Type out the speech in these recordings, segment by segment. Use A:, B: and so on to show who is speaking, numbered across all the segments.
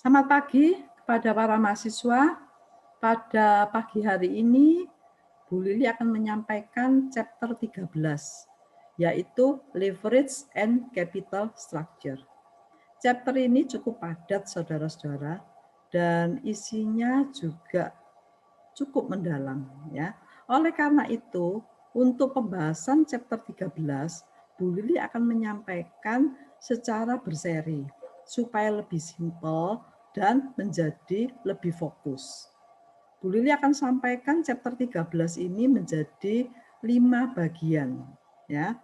A: Selamat pagi kepada para mahasiswa. Pada pagi hari ini, Bu Lili akan menyampaikan chapter 13, yaitu Leverage and Capital Structure. Chapter ini cukup padat, saudara-saudara, dan isinya juga cukup mendalam. Ya. Oleh karena itu, untuk pembahasan chapter 13, Bu Lili akan menyampaikan secara berseri, supaya lebih simpel dan menjadi lebih fokus. Bu Lili akan sampaikan chapter 13 ini menjadi 5 bagian. Ya.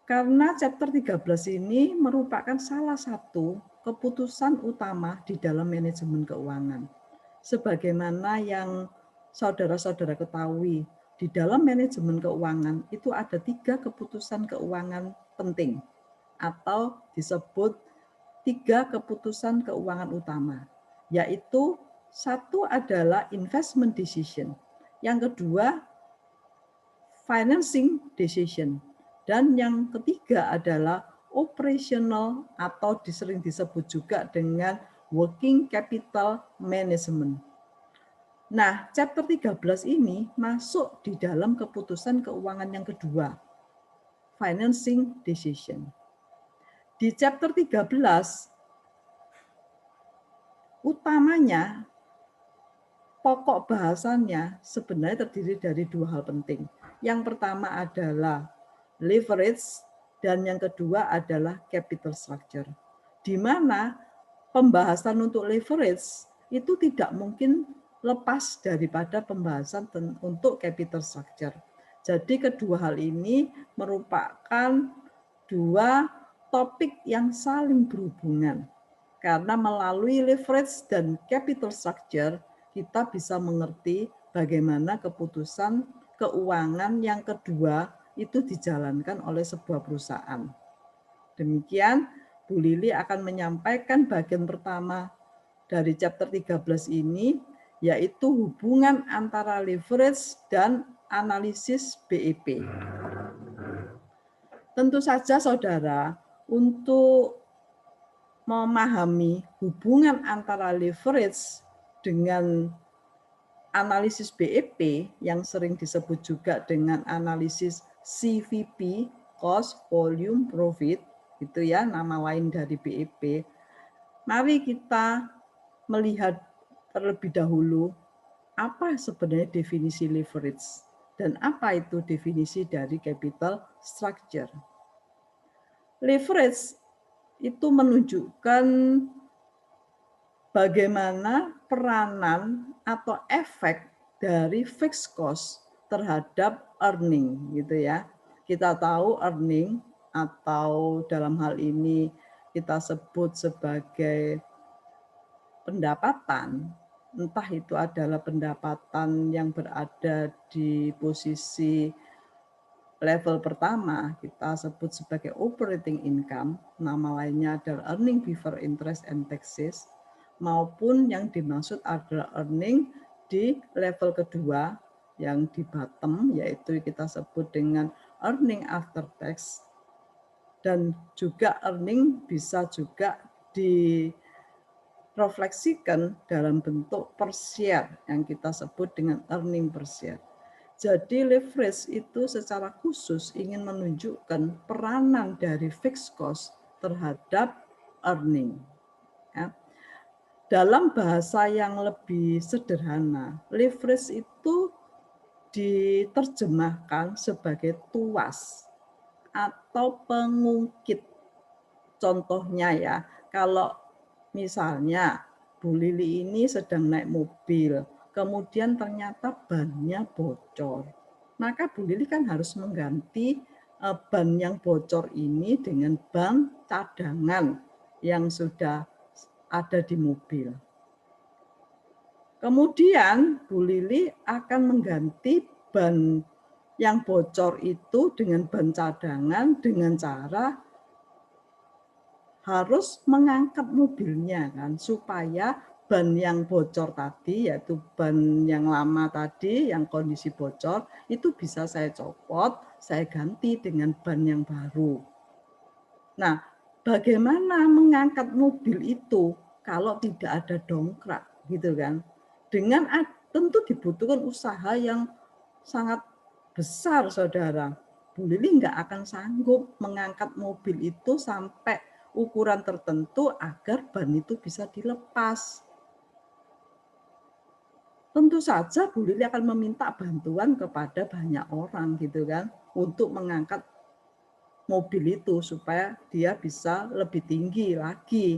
A: Karena chapter 13 ini merupakan salah satu keputusan utama di dalam manajemen keuangan. Sebagaimana yang saudara-saudara ketahui, di dalam manajemen keuangan itu ada 3 keputusan keuangan penting atau disebut 3 keputusan keuangan utama, yaitu satu adalah investment decision, yang kedua financing decision, dan yang ketiga adalah operational atau sering disebut juga dengan working capital management. Nah, chapter 13 ini masuk di dalam keputusan keuangan yang kedua, financing decision. Di chapter 13, utamanya, pokok bahasannya sebenarnya terdiri dari 2 hal penting. Yang pertama adalah leverage, dan yang kedua adalah capital structure. Di mana pembahasan untuk leverage itu tidak mungkin lepas daripada pembahasan untuk capital structure. Jadi kedua hal ini merupakan 2 topik yang saling berhubungan. Karena melalui leverage dan capital structure, kita bisa mengerti bagaimana keputusan keuangan yang kedua itu dijalankan oleh sebuah perusahaan. Demikian, Bu Lili akan menyampaikan bagian pertama dari chapter 13 ini, yaitu hubungan antara leverage dan analisis BEP. Tentu saja saudara, untuk memahami hubungan antara leverage dengan analisis BEP yang sering disebut juga dengan analisis CVP, cost, volume, profit, itu ya nama lain dari BEP. Mari kita melihat terlebih dahulu apa sebenarnya definisi leverage dan apa itu definisi dari capital structure. Leverage itu menunjukkan bagaimana peranan atau efek dari fixed cost terhadap earning gitu ya. Kita tahu earning atau dalam hal ini kita sebut sebagai pendapatan, entah itu adalah pendapatan yang berada di posisi level pertama, kita sebut sebagai operating income, nama lainnya adalah earning before interest and taxes, maupun yang dimaksud adalah earning di level kedua, yang di bottom, yaitu kita sebut dengan earning after tax, dan juga earning bisa juga direfleksikan dalam bentuk per share, yang kita sebut dengan earning per share. Jadi leverage itu secara khusus ingin menunjukkan peranan dari fixed cost terhadap earning. Ya. Dalam bahasa yang lebih sederhana, leverage itu diterjemahkan sebagai tuas atau pengungkit. Contohnya ya, kalau misalnya Bu Lili ini sedang naik mobil, kemudian ternyata bannya bocor. Maka Bu Lili kan harus mengganti ban yang bocor ini dengan ban cadangan yang sudah ada di mobil. Kemudian Bu Lili akan mengganti ban yang bocor itu dengan ban cadangan dengan cara harus mengangkat mobilnya kan supaya ban yang bocor tadi, yaitu ban yang lama tadi yang kondisi bocor itu bisa saya copot, saya ganti dengan ban yang baru. Nah, bagaimana mengangkat mobil itu? kalau tidak ada dongkrak, gitu kan. Dengan tentu dibutuhkan usaha yang sangat besar, saudara. Bu Lili nggak akan sanggup mengangkat mobil itu sampai ukuran tertentu agar ban itu bisa dilepas. Tentu saja Bu Lili akan meminta bantuan kepada banyak orang gitu kan untuk mengangkat mobil itu supaya dia bisa lebih tinggi lagi.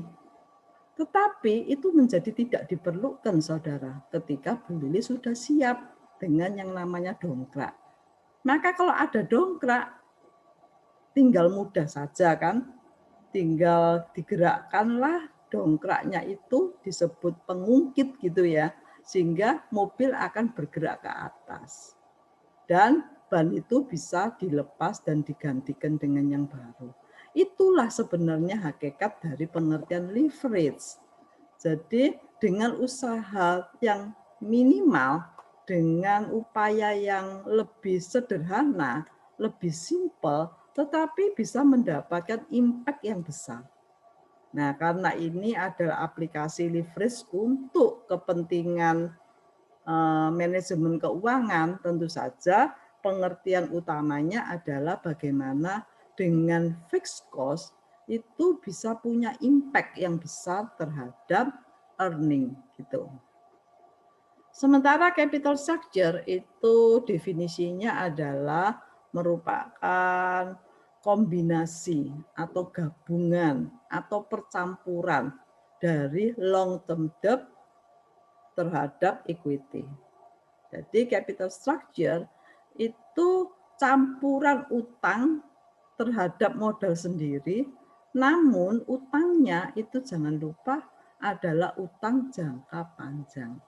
A: Tetapi itu menjadi tidak diperlukan, saudara, ketika Bu Lili sudah siap dengan yang namanya dongkrak. Maka kalau ada dongkrak, tinggal mudah saja kan, tinggal digerakkanlah dongkraknya itu disebut pengungkit gitu ya, sehingga mobil akan bergerak ke atas. Dan ban itu bisa dilepas dan digantikan dengan yang baru. Itulah sebenarnya hakikat dari pengertian leverage. Jadi dengan usaha yang minimal, dengan upaya yang lebih sederhana, lebih simpel, tetapi bisa mendapatkan impact yang besar. Nah, karena ini adalah aplikasi leverage untuk kepentingan manajemen keuangan, tentu saja pengertian utamanya adalah bagaimana dengan fixed cost itu bisa punya impact yang besar terhadap earning gitu. Sementara capital structure itu definisinya adalah merupakan kombinasi atau gabungan atau percampuran dari long term debt terhadap equity. Jadi capital structure itu campuran utang terhadap modal sendiri, namun utangnya itu jangan lupa adalah utang jangka panjang.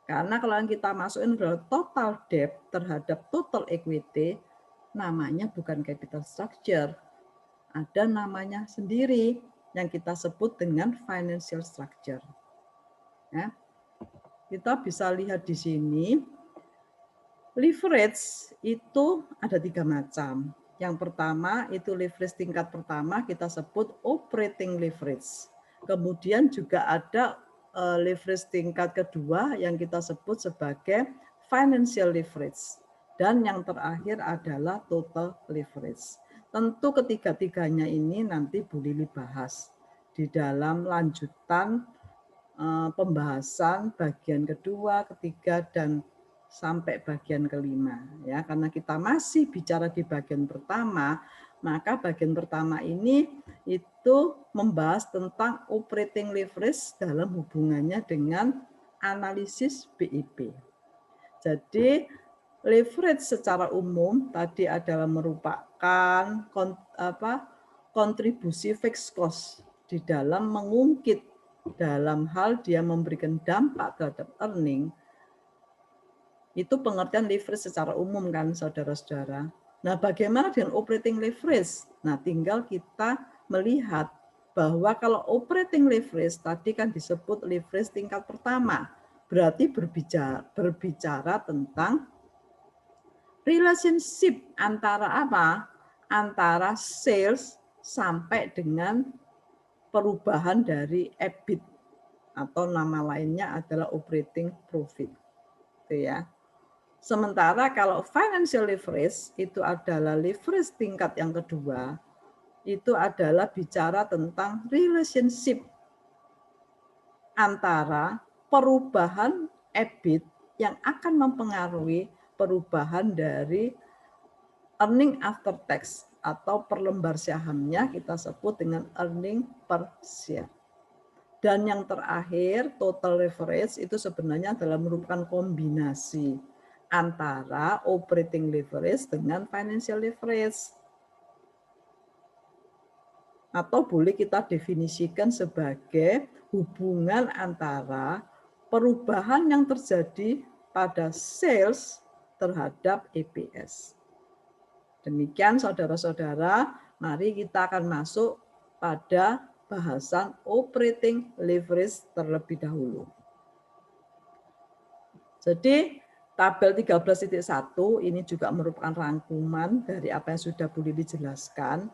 A: Karena kalau yang kita masukin adalah total debt terhadap total equity, namanya bukan capital structure. Ada namanya sendiri yang kita sebut dengan financial structure. Ya. Kita bisa lihat di sini, leverage itu ada 3 macam. Yang pertama itu leverage tingkat pertama kita sebut operating leverage. Kemudian juga ada leverage tingkat kedua yang kita sebut sebagai financial leverage. Dan yang terakhir adalah total leverage. Tentu ketiga-tiganya ini nanti Bu Lili bahas di dalam lanjutan pembahasan bagian kedua, ketiga, dan sampai bagian kelima. Ya, karena kita masih bicara di bagian pertama, maka bagian pertama ini itu membahas tentang operating leverage dalam hubungannya dengan analisis BIP. Jadi leverage secara umum tadi adalah merupakan kontribusi fixed cost di dalam mengungkit dalam hal dia memberikan dampak terhadap earning. Itu pengertian leverage secara umum kan saudara-saudara. Nah, bagaimana dengan operating leverage? Nah, tinggal kita melihat bahwa kalau operating leverage tadi kan disebut leverage tingkat pertama. Berarti berbicara tentang relationship antara apa? Antara sales sampai dengan perubahan dari EBIT atau nama lainnya adalah operating profit. Itu ya. Sementara kalau financial leverage itu adalah leverage tingkat yang kedua, itu adalah bicara tentang relationship antara perubahan EBIT yang akan mempengaruhi perubahan dari earning after tax atau per lembar sahamnya kita sebut dengan earning per share. Dan yang terakhir, total leverage itu sebenarnya adalah merupakan kombinasi antara operating leverage dengan financial leverage. Atau boleh kita definisikan sebagai hubungan antara perubahan yang terjadi pada sales terhadap EPS. Demikian saudara-saudara, mari kita akan masuk pada bahasan operating leverage terlebih dahulu. Jadi tabel 13.1 ini juga merupakan rangkuman dari apa yang sudah Bu Lili jelaskan,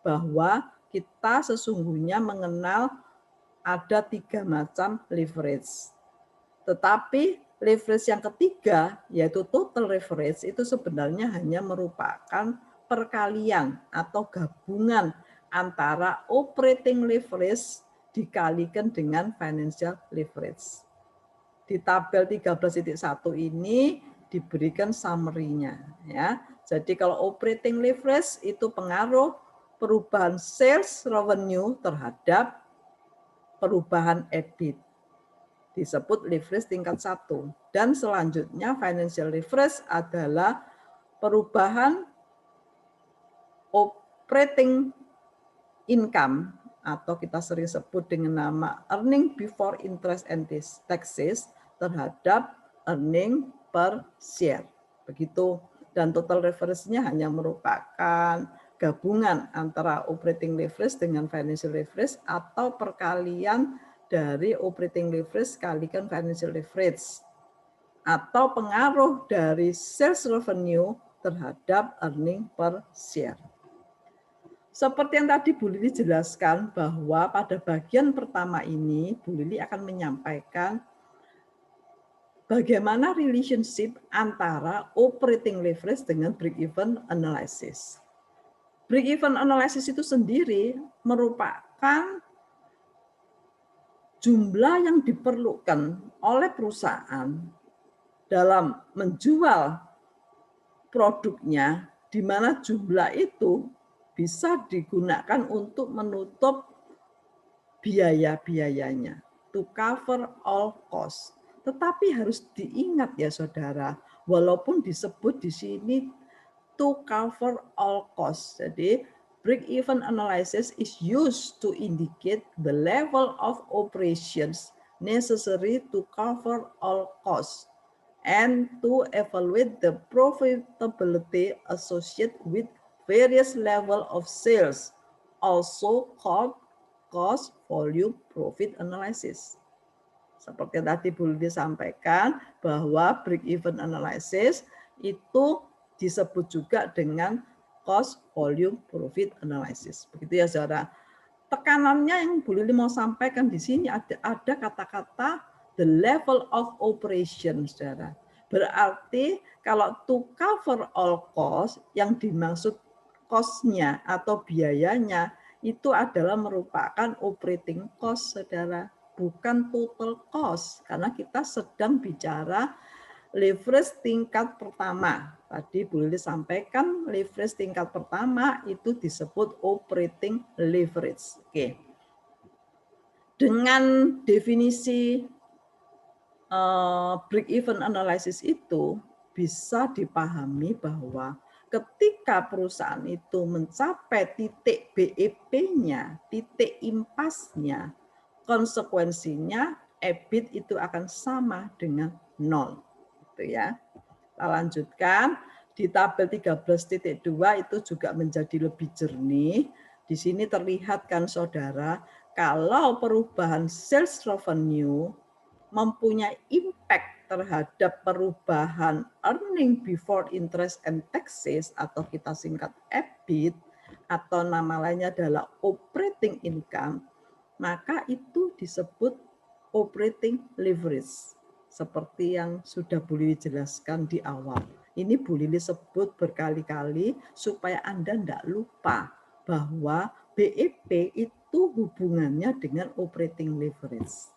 A: bahwa kita sesungguhnya mengenal ada 3 macam leverage. Tetapi leverage yang ketiga, yaitu total leverage, itu sebenarnya hanya merupakan perkalian atau gabungan antara operating leverage dikalikan dengan financial leverage. Di tabel 13.1 ini diberikan summary-nya ya. Jadi kalau operating leverage itu pengaruh perubahan sales revenue terhadap perubahan EBIT. Disebut leverage tingkat 1. Dan selanjutnya financial leverage adalah perubahan operating income atau kita sering sebut dengan nama earning before interest and taxes terhadap earning per share. Begitu. Dan total leverage-nya hanya merupakan gabungan antara operating leverage dengan financial leverage atau perkalian dari operating leverage kalikan financial leverage atau pengaruh dari sales revenue terhadap earning per share. Seperti yang tadi Bu Lili jelaskan bahwa pada bagian pertama ini Bu Lili akan menyampaikan bagaimana relationship antara operating leverage dengan break-even analysis. Break-even analysis itu sendiri merupakan jumlah yang diperlukan oleh perusahaan dalam menjual produknya, di mana jumlah itu bisa digunakan untuk menutup biaya-biayanya, to cover all costs. Tetapi harus diingat ya saudara, walaupun disebut di sini to cover all costs. Jadi break-even analysis is used to indicate the level of operations necessary to cover all costs and to evaluate the profitability associated with various level of sales, also called cost volume profit analysis. Seperti yang tadi Bu Lili sampaikan bahwa break-even analysis itu disebut juga dengan cost volume profit analysis. Begitu ya saudara. Tekanannya yang Bu Lili mau sampaikan di sini ada kata-kata the level of operation, saudara. Berarti kalau to cover all cost, yang dimaksud cost-nya atau biayanya itu adalah merupakan operating cost, saudara. Bukan total cost, karena kita sedang bicara leverage tingkat pertama. Tadi Bu Lili sampaikan leverage tingkat pertama itu disebut operating leverage. Oke. Dengan definisi break-even analysis itu bisa dipahami bahwa ketika perusahaan itu mencapai titik BEP-nya, titik impasnya, konsekuensinya EBIT itu akan sama dengan 0. Gitu ya. Kita lanjutkan di tabel 13.2 itu juga menjadi lebih jernih. Di sini terlihat kan saudara, kalau perubahan sales revenue mempunyai impact terhadap perubahan earning before interest and taxes atau kita singkat EBIT atau nama lainnya adalah operating income, maka itu disebut operating leverage. Seperti yang sudah Bu Lili jelaskan di awal. Ini Bu Lili sebut berkali-kali supaya Anda tidak lupa bahwa BEP itu hubungannya dengan operating leverage.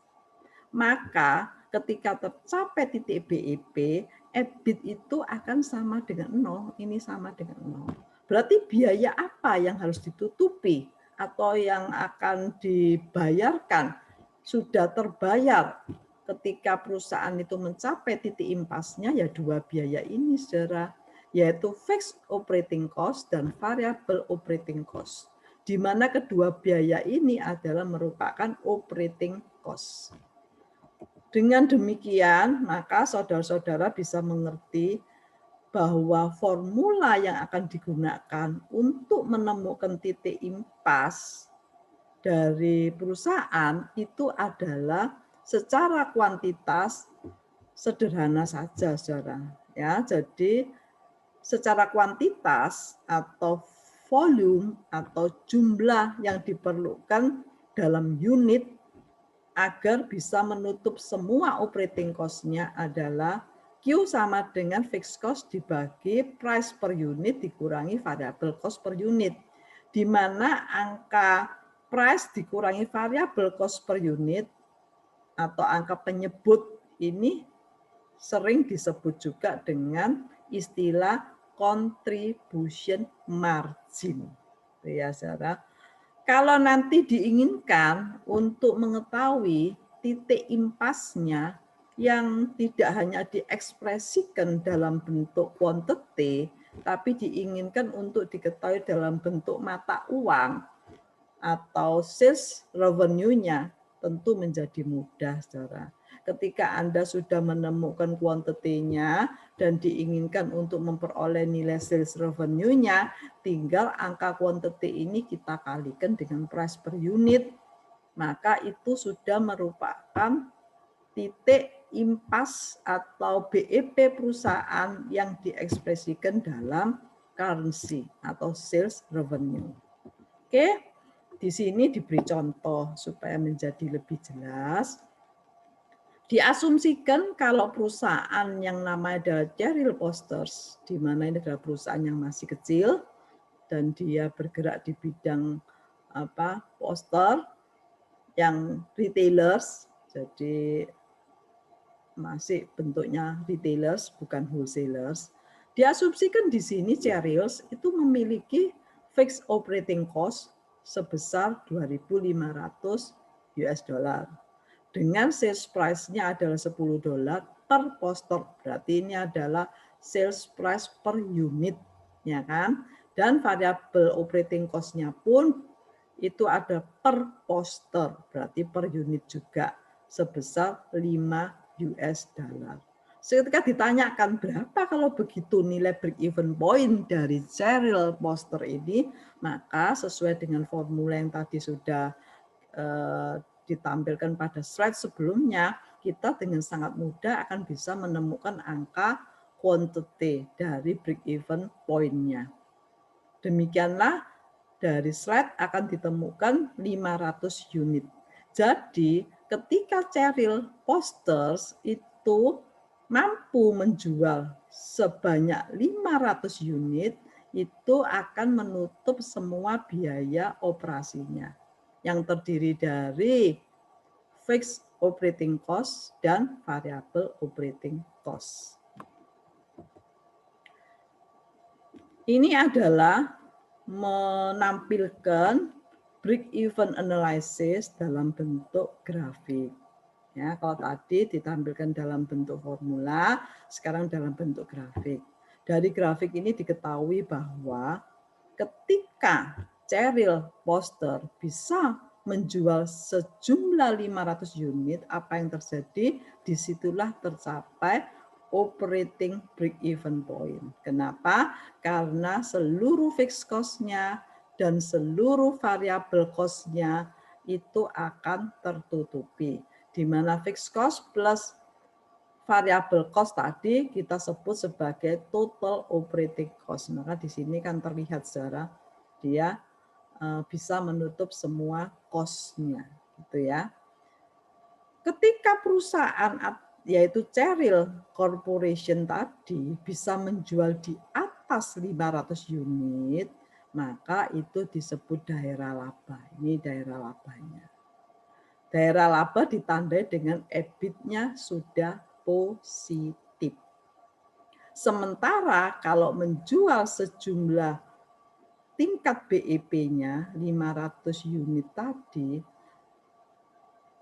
A: Maka ketika tercapai titik BEP, EBIT itu akan sama dengan 0. Ini sama dengan 0. Berarti biaya apa yang harus ditutupi atau yang akan dibayarkan sudah terbayar ketika perusahaan itu mencapai titik impasnya, ya dua biaya ini saudara, yaitu fixed operating cost dan variable operating cost, di mana kedua biaya ini adalah merupakan operating cost. Dengan demikian, maka saudara-saudara bisa mengerti bahwa formula yang akan digunakan untuk menemukan titik impas dari perusahaan itu adalah secara kuantitas sederhana saja, saudara. Ya, jadi secara kuantitas atau volume atau jumlah yang diperlukan dalam unit agar bisa menutup semua operating cost-nya adalah Q sama dengan fixed cost dibagi price per unit dikurangi variable cost per unit. Di mana angka price dikurangi variable cost per unit atau angka penyebut ini sering disebut juga dengan istilah contribution margin. Ya, saudara. Kalau nanti diinginkan untuk mengetahui titik impasnya yang tidak hanya diekspresikan dalam bentuk quantity, tapi diinginkan untuk diketahui dalam bentuk mata uang atau sales revenue-nya, tentu menjadi mudah, saudara. Ketika Anda sudah menemukan kuantitinya dan diinginkan untuk memperoleh nilai sales revenue-nya, tinggal angka quantity ini kita kalikan dengan price per unit, maka itu sudah merupakan titik impas atau BEP perusahaan yang diekspresikan dalam currency atau sales revenue. Oke, di sini diberi contoh supaya menjadi lebih jelas. Diasumsikan kalau perusahaan yang namanya adalah Cheryl Posters, di mana ini adalah perusahaan yang masih kecil dan dia bergerak di bidang poster yang retailers, jadi masih bentuknya retailers bukan wholesalers. Diasumsikan di sini Cheryls itu memiliki fixed operating cost sebesar 2.500 US dollar. Dengan sales price-nya adalah $10 per poster. Berarti ini adalah sales price per unit, ya kan? Dan variable operating cost-nya pun itu ada per poster, berarti per unit juga sebesar 5 US dollar. Ketika ditanyakan berapa kalau begitu nilai break even point dari Cheryl Poster ini, maka sesuai dengan formula yang tadi sudah ditampilkan pada slide sebelumnya, kita dengan sangat mudah akan bisa menemukan angka quantity dari break even point-nya. Demikianlah dari slide akan ditemukan 500 unit. Jadi ketika Cheryl Posters itu mampu menjual sebanyak 500 unit, itu akan menutup semua biaya operasinya yang terdiri dari fixed operating cost dan variable operating cost. Ini adalah menampilkan break-even analysis dalam bentuk grafik. Ya, kalau tadi ditampilkan dalam bentuk formula, sekarang dalam bentuk grafik. Dari grafik ini diketahui bahwa ketika Cheryl Poster bisa menjual sejumlah 500 unit, apa yang terjadi? Disitulah tercapai operating break-even point. Kenapa? Karena seluruh fixed cost-nya dan seluruh variable cost-nya itu akan tertutupi. Di mana fixed cost plus variable cost tadi kita sebut sebagai total operating cost. Maka di sini kan terlihat secara dia bisa menutup semua cost-nya, gitu ya. Ketika perusahaan yaitu Cheryl Corporation tadi bisa menjual di atas 500 unit, maka itu disebut daerah laba. Ini daerah labanya. Daerah laba ditandai dengan EBIT-nya sudah positif. Sementara kalau menjual sejumlah tingkat BEP-nya 500 unit tadi,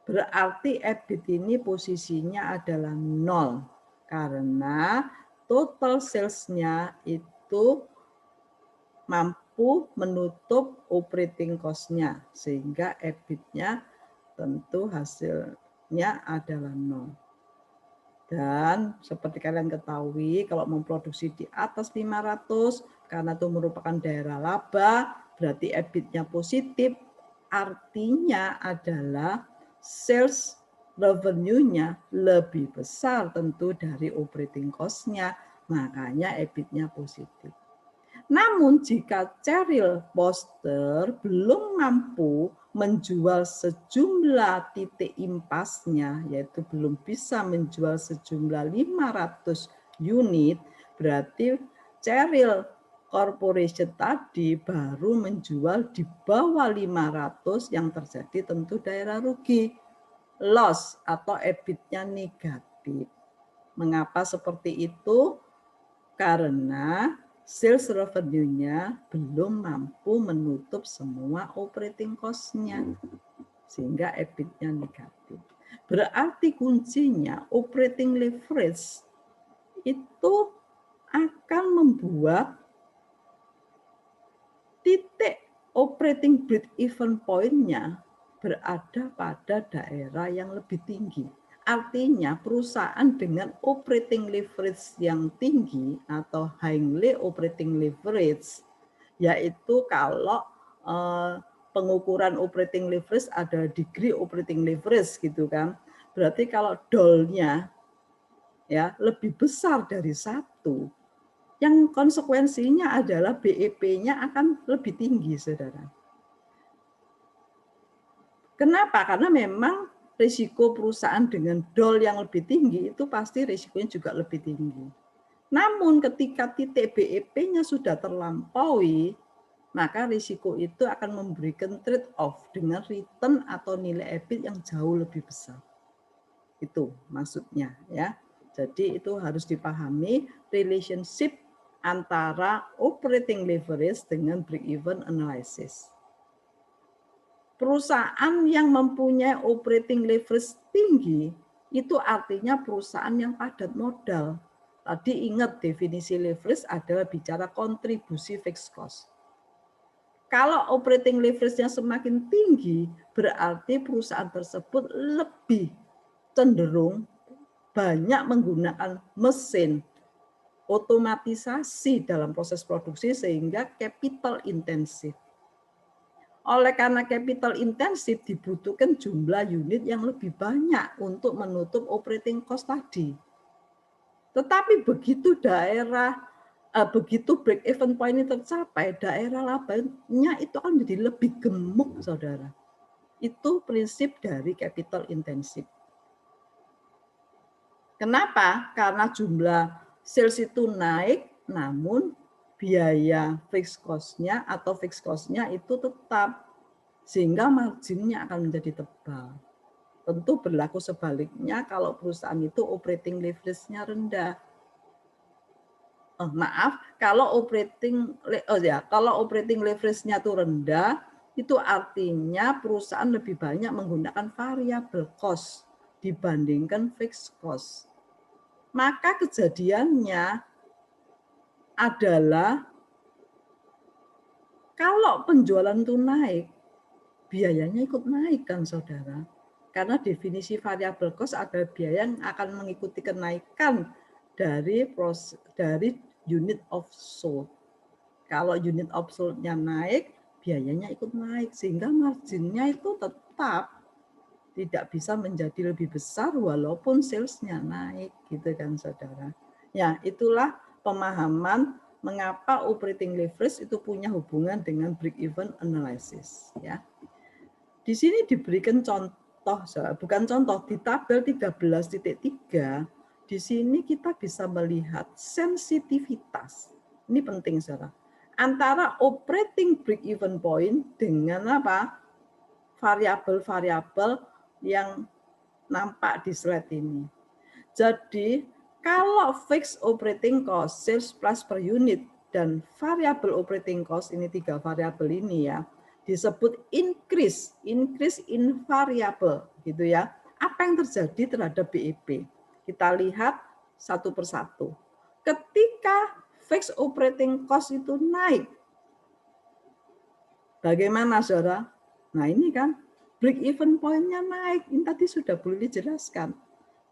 A: berarti EBIT ini posisinya adalah 0 karena total sales-nya itu mampu menutup operating cost-nya sehingga EBIT-nya tentu hasilnya adalah 0. Dan seperti kalian ketahui kalau memproduksi di atas 500 karena itu merupakan daerah laba, berarti EBIT-nya positif, artinya adalah sales revenue-nya lebih besar tentu dari operating cost-nya, makanya EBIT-nya positif. Namun jika Cheryl Poster belum mampu menjual sejumlah titik impasnya, yaitu belum bisa menjual sejumlah 500 unit, berarti Cheryl Corporation tadi baru menjual di bawah 500, yang terjadi tentu daerah rugi, loss atau EBIT-nya negatif. Mengapa seperti itu? Karena sales revenue-nya belum mampu menutup semua operating cost-nya, sehingga EBIT-nya negatif. Berarti kuncinya operating leverage itu akan membuat titik operating break-even point-nya berada pada daerah yang lebih tinggi. Artinya perusahaan dengan operating leverage yang tinggi atau highly operating leverage, yaitu kalau pengukuran operating leverage ada degree operating leverage gitu kan. Berarti kalau dollar-nya ya lebih besar dari 1, yang konsekuensinya adalah BEP-nya akan lebih tinggi, saudara. Kenapa? Karena memang risiko perusahaan dengan DOL yang lebih tinggi itu pasti risikonya juga lebih tinggi. Namun ketika titik BEP-nya sudah terlampaui, maka risiko itu akan memberikan trade-off dengan return atau nilai EBIT yang jauh lebih besar. Itu maksudnya ya. Jadi itu harus dipahami relationship antara operating leverage dengan break-even analysis. Perusahaan yang mempunyai operating leverage tinggi itu artinya perusahaan yang padat modal. Tadi ingat definisi leverage adalah bicara kontribusi fixed cost. Kalau operating leverage-nya semakin tinggi, berarti perusahaan tersebut lebih cenderung banyak menggunakan mesin, otomatisasi dalam proses produksi sehingga capital intensif. Oleh karena capital intensif dibutuhkan jumlah unit yang lebih banyak untuk menutup operating cost tadi. Tetapi begitu begitu break even point ini tercapai, daerah labanya itu akan menjadi lebih gemuk, saudara. Itu prinsip dari capital intensif. Kenapa? Karena jumlah sales itu naik, namun biaya fixed cost-nya atau fixed cost-nya itu tetap, sehingga marginnya akan menjadi tebal. Tentu berlaku sebaliknya kalau perusahaan itu operating leverage-nya rendah. Kalau operating leverage-nya itu rendah, itu artinya perusahaan lebih banyak menggunakan variable cost dibandingkan fixed cost. Maka kejadiannya adalah kalau penjualan itu naik, biayanya ikut naik kan, saudara. Karena definisi variable cost adalah biaya yang akan mengikuti kenaikan dari unit of sold. Kalau unit of sold-nya naik, biayanya ikut naik, sehingga marginnya itu tetap tidak bisa menjadi lebih besar walaupun sales-nya naik, gitu kan, saudara. Ya, itulah pemahaman mengapa operating leverage itu punya hubungan dengan break-even analysis. Ya. Di sini diberikan contoh, bukan contoh, di tabel 13.3, di sini kita bisa melihat sensitivitas. Ini penting, saudara. Antara operating break-even point dengan apa? Variabel-variabel yang nampak di slide ini. Jadi, kalau fixed operating cost, sales price per unit, dan variable operating cost, ini 3 variabel ini ya, disebut increase in variable gitu ya. Apa yang terjadi terhadap BEP? Kita lihat satu persatu. Ketika fixed operating cost itu naik, bagaimana, saudara? Nah, ini kan break even point-nya naik. Ini tadi sudah boleh dijelaskan.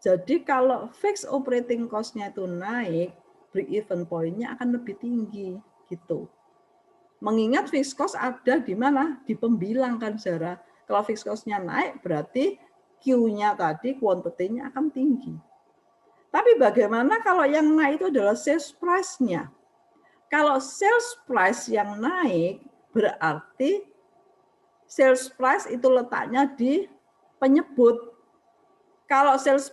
A: Jadi kalau fixed operating cost-nya itu naik, break even point-nya akan lebih tinggi gitu. Mengingat fixed cost ada di mana? Di pembilang kan, saudara. Kalau fixed cost-nya naik, berarti Q-nya tadi, quantity-nya akan tinggi. Tapi bagaimana kalau yang naik itu adalah sales price-nya? Kalau sales price yang naik, berarti sales price itu letaknya di penyebut. Kalau sales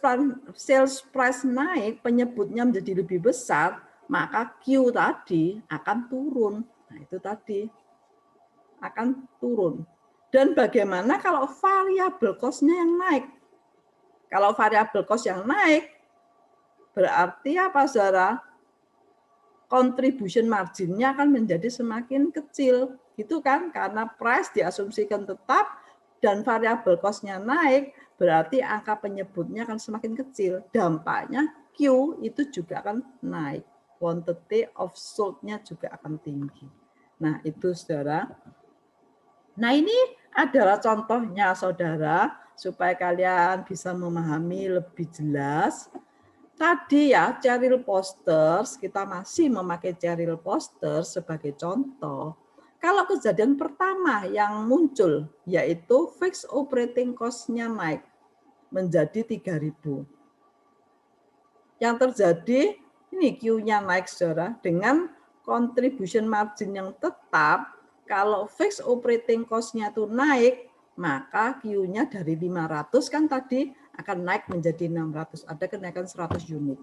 A: price naik, penyebutnya menjadi lebih besar, maka Q tadi akan turun. Nah, itu tadi akan turun. Dan bagaimana kalau variabel cost-nya yang naik? Kalau variabel cost yang naik, berarti apa, saudara? Contribution margin-nya akan menjadi semakin kecil. Gitu kan? Karena price diasumsikan tetap dan variabel cost-nya naik, berarti angka penyebutnya akan semakin kecil. Dampaknya Q itu juga akan naik. Quantity of sold-nya juga akan tinggi. Nah, itu saudara. Nah, ini adalah contohnya saudara, supaya kalian bisa memahami lebih jelas. Tadi ya, Cheryl Posters, kita masih memakai Cheryl Posters sebagai contoh. Kalau kejadian pertama yang muncul, yaitu fixed operating cost-nya naik menjadi 3.000. Yang terjadi, ini Q-nya naik, saudara, dengan contribution margin yang tetap. Kalau fixed operating cost-nya itu naik, maka Q-nya dari 500 kan tadi akan naik menjadi 600. Ada kenaikan 100 unit.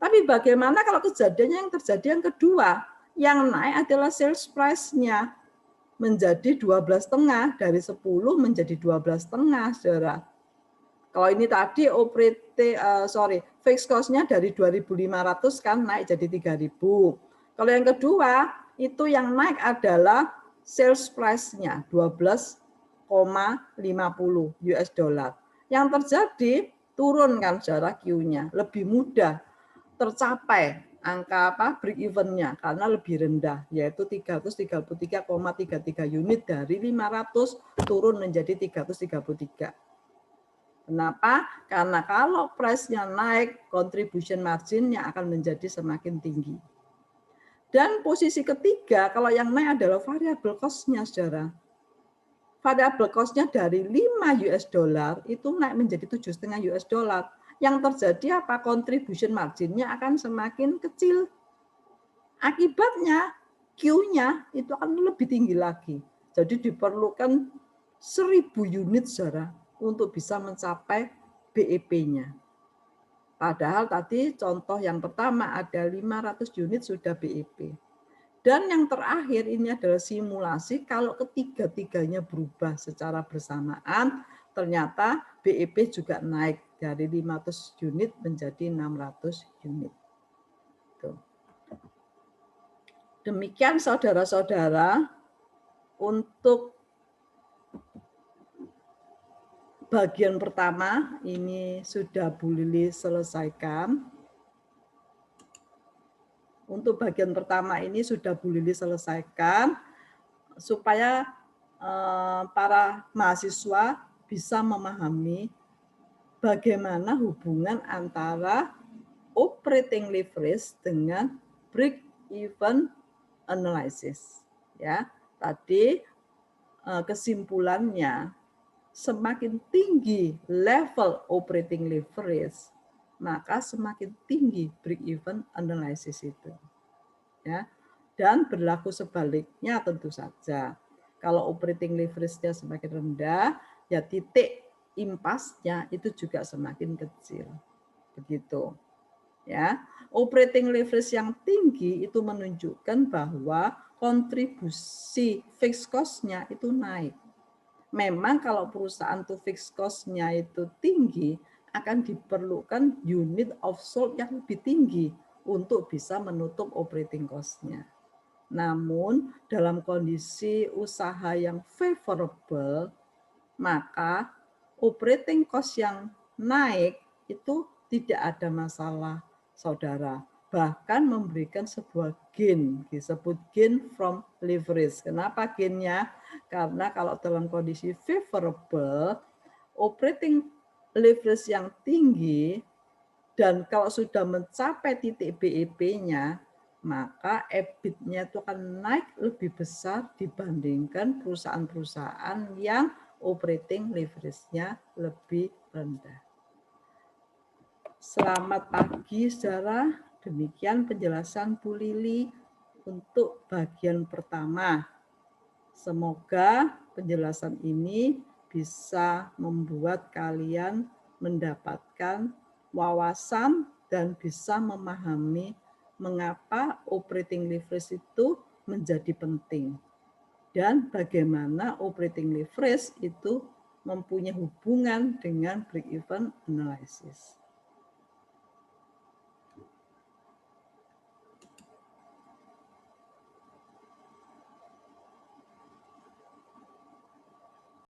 A: Tapi bagaimana kalau kejadiannya yang terjadi yang kedua? Yang naik adalah sales price-nya menjadi 12,5, dari 10 menjadi 12,5, saudara. Kalau ini tadi fixed cost-nya dari 2.500 kan naik jadi 3.000. Kalau yang kedua, itu yang naik adalah sales price-nya 12,50 US dollar. Yang terjadi turun kan saudara Q-nya, lebih mudah tercapai angka break even-nya karena lebih rendah, yaitu 333,33 unit dari 500 turun menjadi 333. Kenapa? Karena kalau price-nya naik, contribution margin-nya akan menjadi semakin tinggi. Dan posisi ketiga, kalau yang naik adalah variable cost-nya, saudara. Variable cost-nya dari 5 US dollar itu naik menjadi 7,5 US dollar. Yang terjadi apa? Contribution margin-nya akan semakin kecil. Akibatnya Q-nya itu akan lebih tinggi lagi. Jadi diperlukan 1.000 unit, saudara, untuk bisa mencapai BEP-nya. Padahal tadi contoh yang pertama ada 500 unit sudah BEP. Dan yang terakhir ini adalah simulasi kalau ketiga-tiganya berubah secara bersamaan, ternyata BEP juga naik dari 500 unit menjadi 600 unit. Tuh. Demikian saudara-saudara, untuk bagian pertama ini sudah Bu Lili selesaikan. Untuk bagian pertama ini sudah Bu Lili selesaikan supaya para mahasiswa bisa memahami bagaimana hubungan antara operating leverage dengan break even analysis. Ya, tadi kesimpulannya, semakin tinggi level operating leverage, maka semakin tinggi break even analysis itu. Ya. Dan berlaku sebaliknya tentu saja. Kalau operating leverage-nya semakin rendah, ya titik impasnya itu juga semakin kecil. Begitu. Ya. Operating leverage yang tinggi itu menunjukkan bahwa kontribusi fixed cost-nya itu naik. Memang kalau perusahaan tuh fixed cost-nya itu tinggi, akan diperlukan unit of sold yang lebih tinggi untuk bisa menutup operating cost-nya. Namun dalam kondisi usaha yang favorable, maka operating cost yang naik itu tidak ada masalah, saudara. Bahkan memberikan sebuah gain, disebut gain from leverage. Kenapa gainnya? Karena kalau dalam kondisi favorable, operating leverage yang tinggi, dan kalau sudah mencapai titik BEP-nya, maka EBIT-nya itu akan naik lebih besar dibandingkan perusahaan-perusahaan yang operating leverage-nya lebih rendah. Selamat pagi, saudara. Demikian penjelasan Bu Lili untuk bagian pertama. Semoga penjelasan ini bisa membuat kalian mendapatkan wawasan dan bisa memahami mengapa operating leverage itu menjadi penting dan bagaimana operating leverage itu mempunyai hubungan dengan break-even analysis.